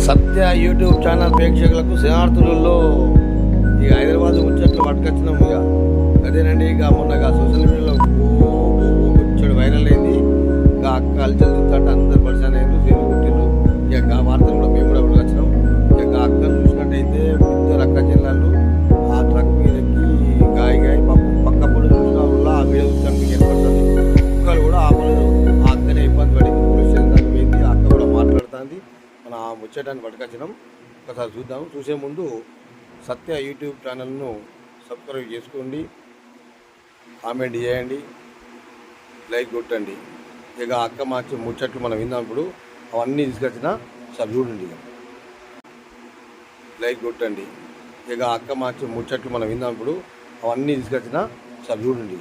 సత్య YouTube channel ప్రేక్షకులకు శనార్థులలో ఇక హైదరాబాద్ ముచ్చట్లు పట్టుకొచ్చినాం. ఇక అదేనండి, ఇక మొన్నగా సోషల్ మీడియాలో ముచ్చడు వైరల్ అయింది. ఇక అక్క అల్చల్ తింటే అందరు పరిచయం అయ్యారు, సేలు కుట్టిండ్రు. ఇక వార్తలు కూడా మేము కూడా పట్టుకొచ్చినాం. ఇక అక్కను చూసినట్టయితే ఇద్దరు అక్క జిల్లాలు ఆ ట్రక్ మీదకి గాయ పక్క పొడి చూసిన వల్ల ఆ వీడియో చూడడానికి ఏర్పడుతుంది. కుక్కలు కూడా ఆపలేదు, ఆ అక్కనే ఇబ్బంది పడింది. పోలీస్ స్టేషన్ పోయింది, అక్క కూడా మాట్లాడుతుంది. మన ఆ ముచ్చటాన్ని పట్టుకొచ్చినాం. ఒకసారి చూద్దాం. చూసే ముందు సత్య యూట్యూబ్ ఛానల్ను సబ్స్క్రైబ్ చేసుకోండి, కామెంట్ చేయండి, లైక్ కొట్టండి. ఇక అక్క మార్చి ముచ్చట్లు మనం విందాం. ఇప్పుడు అవన్నీ తీసుకొచ్చిన సార్ చూడండి, లైక్ కొట్టండి. ఇక అక్క మార్చి ముచ్చట్లు మనం విందాం. ఇప్పుడు అవన్నీ తీసుకొచ్చిన సార్ చూడండి.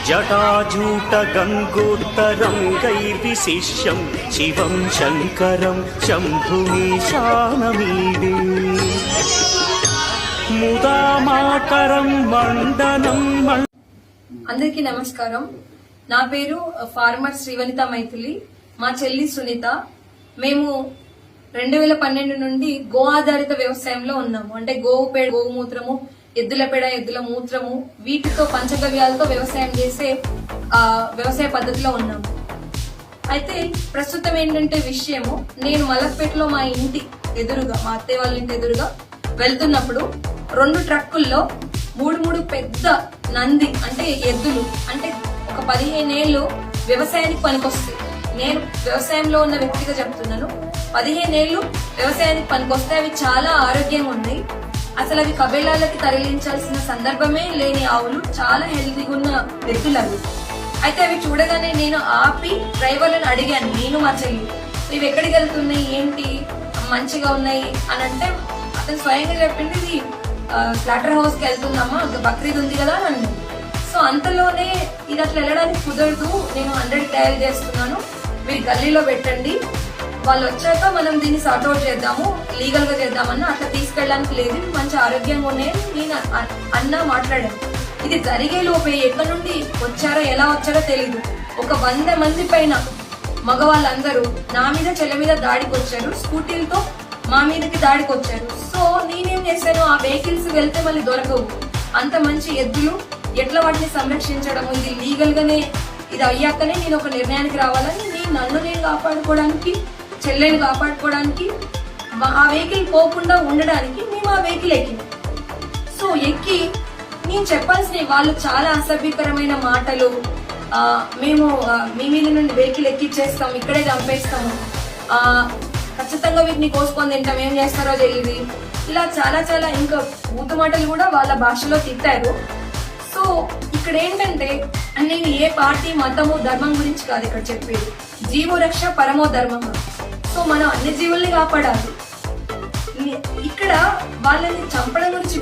జటాజూట గంగోత్తరంగైర్విశిష్యం శివం శంకరం శంభుమీశానమీడే ముదామాకరం మండనం. అందరికీ నమస్కారం. నా పేరు ఫార్మర్ శ్రీవనిత మైథిలి, మా చెల్లి సునీత. మేము 2012 నుండి గో ఆధారిత వ్యవసాయంలో ఉన్నాము. అంటే గోవు పేడ, గోమూత్రము, ఎద్దుల పేడ, ఎద్దుల మూత్రము, వీటితో పంచగవ్యాలతో వ్యవసాయం చేసే వ్యవసాయ పద్ధతిలో ఉన్నాము. అయితే ప్రస్తుతం ఏంటంటే విషయము, నేను మలక్పేటలో మా ఇంటి ఎదురుగా, మా అత్తయ్య వాళ్ళ ఇంటి ఎదురుగా వెళ్తున్నప్పుడు 2 ట్రక్కుల్లో మూడు పెద్ద నంది అంటే ఎద్దులు, అంటే ఒక 15 ఏళ్ళు వ్యవసాయానికి పనికొస్తాయి. నేను వ్యవసాయంలో ఉన్న వ్యక్తిగా చెప్తున్నాను, 15 ఏళ్ళు వ్యవసాయానికి పనికొస్తే అవి చాలా ఆరోగ్యంగా ఉన్నాయి. అసలు అవి కబేళాలకి తరలించాల్సిన సందర్భమే లేని ఆవులు, చాలా హెల్తీగా ఉన్న ఎద్దులు అవి. అయితే అవి చూడగానే నేను ఆపి డ్రైవర్లను అడిగాను, నేను మా చెల్లి, ఇవి ఎక్కడికి వెళ్తున్నాయి, ఏంటి మంచిగా ఉన్నాయి అని అంటే అతను స్వయంగా చెప్పింది, ఇది స్లాటర్ హౌస్ కి వెళ్తున్నామా, బక్రీద్ ఉంది కదా అని. సో అంతలోనే ఇది అట్లా వెళ్ళడానికి కుదరదు, నేను 100 తయారు చేస్తున్నాను, మీరు గల్లీలో పెట్టండి, వాళ్ళు వచ్చాక మనం దీన్ని సార్ట్అవుట్ చేద్దాము, లీగల్ గా చేద్దామన్నా, అట్లా తీసుకెళ్ళడానికి లేదు, మంచి ఆరోగ్యంగా ఉన్నాయని నేను అన్న మాట్లాడాను. ఇది జరిగే లోపే ఎక్కడి నుండి వచ్చారో ఎలా వచ్చారో తెలీదు, ఒక 100 మంది పైన మగవాళ్ళందరూ నా మీద చెల్లె మీద దాడికి వచ్చారు, స్కూటీలతో మా మీదకి దాడికి వచ్చారు. సో నేనేం చేశాను, ఆ వెహికల్స్ వెళ్తే మళ్ళీ దొరకవు, అంత మంచి ఎద్దులు ఎట్లా వాటిని సంరక్షించడము, ఇది లీగల్ గానే ఇది అయ్యాకనే నేను ఒక నిర్ణయానికి రావాలని, నన్ను నేను కాపాడుకోవడానికి, చెల్లెని కాపాడుకోవడానికి, ఆ వెహికల్ పోకుండా ఉండడానికి మేము ఆ వెహికల్ ఎక్కినాం. సో ఎక్కి నేను చెప్పాల్సిన వాళ్ళు చాలా అసభ్యకరమైన మాటలు, మేము మీ మీద నుండి వెహికల్ ఎక్కిచ్చేస్తాం, ఇక్కడే చంపేస్తాము, ఖచ్చితంగా వీటిని కోసుకొని తింటాం, ఏం చేస్తారో తెలియదు, ఇలా చాలా చాలా ఇంకా బూతు మాటలు కూడా వాళ్ళ భాషలో తిట్టారు. సో ఇక్కడ ఏంటంటే నేను ఏ పార్టీ, మతము, ధర్మం గురించి కాదు ఇక్కడ చెప్పేది, జీవో రక్ష పరమో ధర్మం. సో మనం అన్ని జీవుల్ని కాపాడాలి. ఇక్కడ వాళ్ళని చంపడం గురించి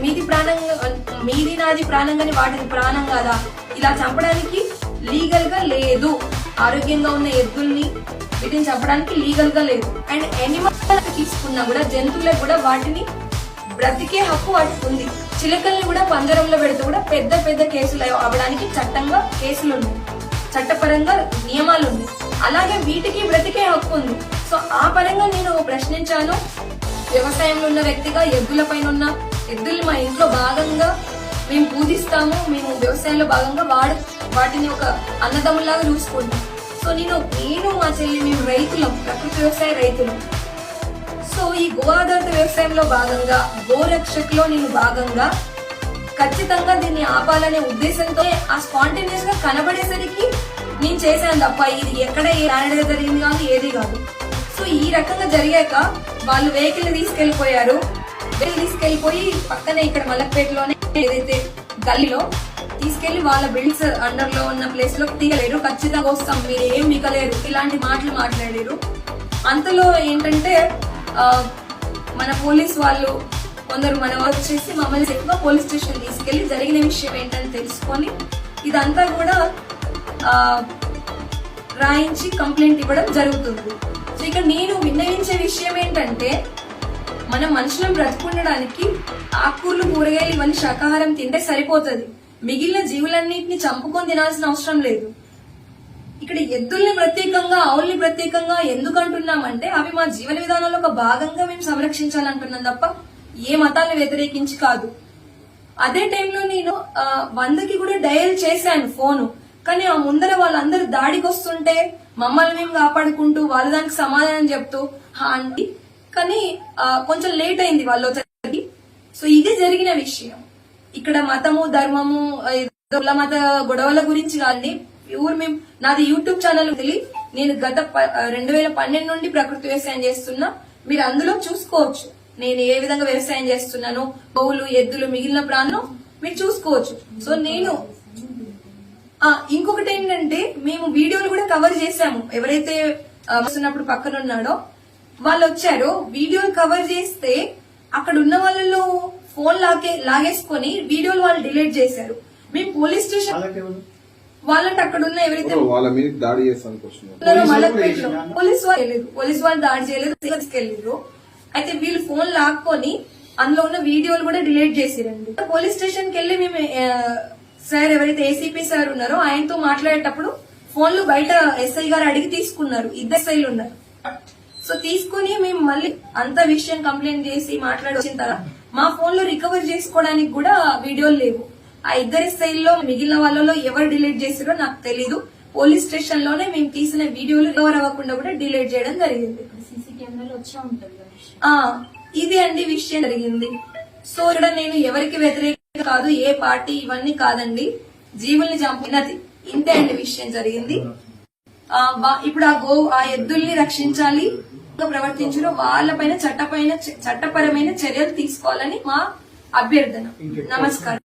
మీది నాది ప్రాణంగాని వాటిని ప్రాణం కాదా, ఇలా చంపడానికి లీగల్ గా లేదు. ఆరోగ్యంగా ఉన్న ఎద్దుల్ని వీటిని చంపడానికి లీగల్ గా లేదు. అండ్ ఎనిమల్ తీసుకున్నా కూడా, జంతువులకు కూడా వాటిని బ్రతికే హక్కు వాటికి ఉంది. చిలకల్ని కూడా పంజరంలో పెడితే కూడా పెద్ద పెద్ద కేసులు అవ్వడానికి చట్టంగా కేసులు ఉన్నాయి, చట్టపరంగా నియమాలు ఉన్నాయి. అలాగే వీటికి బ్రతికే హక్కు ఉంది. సో ఆ పరంగా నేను ప్రశ్నించాను. వ్యవసాయంలో ఉన్న వ్యక్తిగా ఎద్దుల పైన ఉన్న ఎద్దుల్ని మా ఇంట్లో భాగంగా మేము పూజిస్తాము, మేము వ్యవసాయంలో భాగంగా వాటిని ఒక అన్నదమ్ములాగా చూసుకుంటాం. సో నేను మా చెల్లి మేము రైతులం, ప్రకృతి వ్యవసాయ రైతులం. సో ఈ గో ఆధారిత వ్యవసాయంలో భాగంగా, గోరక్షకులో నేను భాగంగా ఖచ్చితంగా దీన్ని ఆపాలనే ఉద్దేశంతో ఆ స్పాంటేనియస్ గా కనబడేసరికి నేను చేశాను తప్ప ఇది ఎక్కడ ఏ రానడిగా జరిగింది కాదు, ఏది కాదు. సో ఈ రకంగా జరిగాక వాళ్ళు వెహికల్ తీసుకెళ్లిపోయారు. తీసుకెళ్లిపోయి పక్కనే ఇక్కడ మలక్పేటలోనే ఏదైతే గల్లీలో తీసుకెళ్లి వాళ్ళ బిల్డ్స్ అండర్ లో ఉన్న ప్లేస్ లో తీయలేరు, ఖచ్చితంగా వస్తాం, మీరు ఏం మిగలేరు, ఇలాంటి మాటలు మాట్లాడారు. అంతలో ఏంటంటే మన పోలీస్ వాళ్ళు కొందరు మన వచ్చేసి మమ్మల్ని ఎక్కువ పోలీస్ స్టేషన్ తీసుకెళ్లి జరిగిన విషయం ఏంటని తెలుసుకొని ఇదంతా కూడా రాయించి కంప్లైంట్ ఇవ్వడం జరుగుతుంది. సో ఇక నేను విన్నవించే విషయం ఏంటంటే, మనం మనుషులను బ్రతుకుండడానికి ఆకుకూరలు, కూరగాయలు ఇవన్నీ శాకాహారం తింటే సరిపోతుంది, మిగిలిన జీవులన్నింటినీ చంపుకొని తినాల్సిన అవసరం లేదు. ఇక్కడ ఎద్దుల్ని ప్రత్యేకంగా ఆవుల్ని ప్రత్యేకంగా ఎందుకు అంటున్నామంటే అవి మా జీవన విధానంలో ఒక భాగంగా మేము సంరక్షించాలంటున్నాం తప్ప ఏ మతాన్ని వ్యతిరేకించి కాదు. అదే టైంలో నేను 100కి కూడా డయల్ చేశాను ఫోను, కానీ ఆ ముందర వాళ్ళందరూ దాడికి వస్తుంటే మమ్మల్ని మేము కాపాడుకుంటూ వాళ్ళ దానికి సమాధానం చెప్తూ ఆంటీ కానీ కొంచెం లేట్ అయింది వాళ్ళు వచ్చేసరికి. సో ఇది జరిగిన విషయం. ఇక్కడ మతము ధర్మము కుల మత గొడవల గురించి కానీ ప్యూర్ మేము నాది యూట్యూబ్ ఛానల్ వదిలి నేను గత 2012 నుండి ప్రకృతి వ్యవసాయం చేస్తున్నా. మీరు అందులో చూసుకోవచ్చు నేను ఏ విధంగా వ్యవసాయం చేస్తున్నాను, గోవులు ఎద్దులు మిగిలిన ప్రాణం మీరు చూసుకోవచ్చు. సో నేను ఇంకొకటి ఏంటంటే మేము వీడియోలు కూడా కవర్ చేశాము. ఎవరైతే వస్తున్నప్పుడు పక్కన ఉన్నాడో వాళ్ళు వచ్చారో వీడియోలు కవర్ చేస్తే అక్కడ ఉన్న వాళ్ళలో ఫోన్ లాగేసుకొని వీడియోలు వాళ్ళు డిలీట్ చేశారు. మేము పోలీస్ స్టేషన్ వాళ్ళంటే అక్కడ ఉన్న ఎవరైతే వాళ్ళ మీద దాడి చేస్తాను పోలీస్ వాళ్ళు దాడి చేయలేదు, తీసుకెళ్లిరు. అయితే వీళ్ళు ఫోన్ లాక్కొని అందులో ఉన్న వీడియోలు కూడా డిలీట్ చేసిరండి. పోలీస్ స్టేషన్ కి వెళ్లి మేము సార్ ఎవరైతే ఏసీపీ సార్ ఉన్నారో ఆయనతో మాట్లాడేటప్పుడు ఫోన్లు బయట ఎస్ఐ గారు అడిగి తీసుకున్నారు. 2 ఎస్ఐలు ఉన్నారు. సో తీసుకుని మేము మళ్ళీ అంత విషయం కంప్లైంట్ చేసి మాట్లాడి వచ్చిన తర్వాత మా ఫోన్ లో రికవర్ చేసుకోవడానికి కూడా వీడియోలు లేవు. ఆ 2 ఎస్ఐల్లో మిగిలిన వాళ్ళలో ఎవరు డిలీట్ చేసారో నాకు తెలీదు. పోలీస్ స్టేషన్ లోనే మేము తీసిన వీడియోలు రికవర్ అవ్వకుండా కూడా డిలీట్ చేయడం జరిగింది. సీసీ కెమెరాలో వచ్చా ఉంటుంది. ఇది అండి విషయం జరిగింది. సో ఇక్కడ నేను ఎవరికి వ్యతిరేక కాదు, ఏ పార్టీ ఇవన్నీ కాదండి. జీవుల్ని చంపినది ఇంతే అండి విషయం జరిగింది. ఇప్పుడు ఆ ఎద్దుల్ని రక్షించాలి, ప్రవర్తించరు వాళ్ళపైన చట్టపరమైన చర్యలు తీసుకోవాలని మా అభ్యర్థన. నమస్కారం.